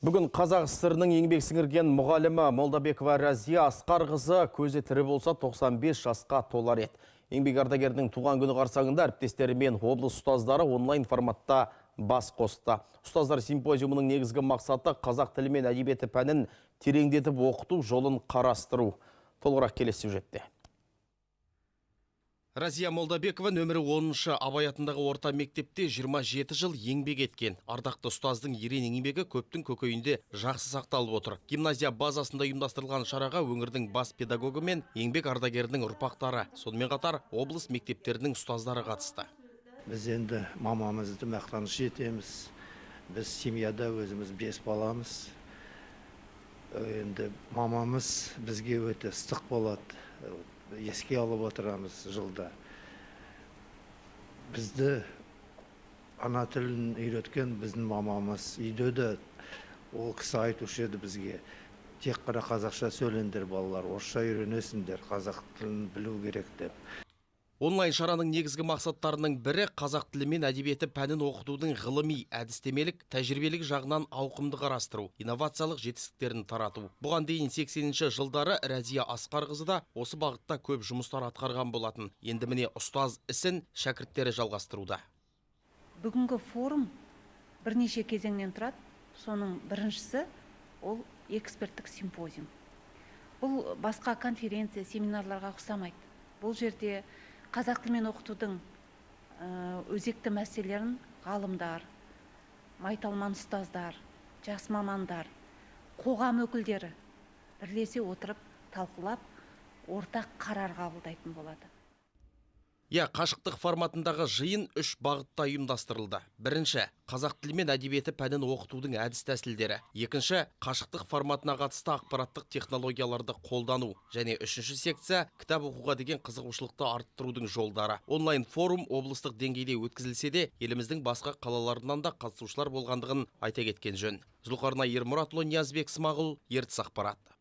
Бүгін Қазақ СССР-ның еңбек сіңірген мұғалімі Молдабекова Разия Асқарқызы көзі тірі болса 95 жасқа толар еді. Еңбек ардагерінің туған күні қарсаңында әріптестері мен облыс ұстаздары онлайн форматта бас қосты. Ұстаздар симпозиумының негізгі мақсаты қазақ тілі мен әдебиеті пәнін тереңдетіп оқыту жолын қарастыру. Толығырақ келесі сюжетте. Разия Молдабекова нөмірі 10-шы Абай атындағы орта мектепте 27 жыл еңбек еткен. Ардақты ұстаздың ерен еңбегі көптің көкейінде жақсы сақталып отыр. Гимназия базасында ұйымдастырылған шараға өңірдің бас педагогі мен еңбек ардагерінің ұрпақтары, сонымен қатар облыс мектептерінің ұстаздары қатысты. Біз енді мамамызды мақтаныш етеміз. Біз семьяда өзіміз 5 баламыз. Енді мамамыз бізге өте ыстық болады. Еске алып отырамыз жылда. Бізді ана тілін үйреткен біздің мамамыз. Үйде де ол кісі айтушы еді бізге. Тек қана қазақша сөйлеңдер балалар, орысша үйренесіңдер, қазақ тілін білу керек деп. Онлайн шараның негізгі мақсаттарының бірі қазақ тілі мен әдебиеті пәнін оқытудың ғылыми, әдістемелік, тәжірибелік жағынан ауқымды қарастыру, инновациялық жетістіктерін тарату. Бұған дейін 80-ші жылдары Разия Асқарқызы да осы бағытта көп жұмыстар атқарған болатын. Енді міне ұстаз ісін шәкірттері жалғастыруда. Бүгінгі форум бірнеше кезеңнен тұрады. Соның біріншісі ол эксперттік симпозиум. Бұл басқа конференция, семинарларға ұқсамайды. Бұл жерде қазақ тілімен оқытудың өзекті мәселелерін ғалымдар, майталман ұстаздар, жас мамандар, қоғам өкілдері бірлесе отырып талқылап, ортақ қарар қабылдайтын болады. Қашықтық форматындағы жиын 3 бағытта ұйымдастырылды. Бірінші, қазақ тілі мен әдебиеті пәнін оқытудың әдіс тәсілдері. Екінші, қашықтық форматына қатысты ақпараттық технологияларды қолдану. Және үшінші секция, кітап оқуға деген қызығушылықты арттырудың жолдары. Онлайн форум облыстық деңгейде өткізілсе де, еліміздің басқа қалаларынан да қатысушылар болғандығын айта кеткен жөн. Зұлқарнай Ермұратұлы, Ниязбек Смағұл, Ертіс ақпарат.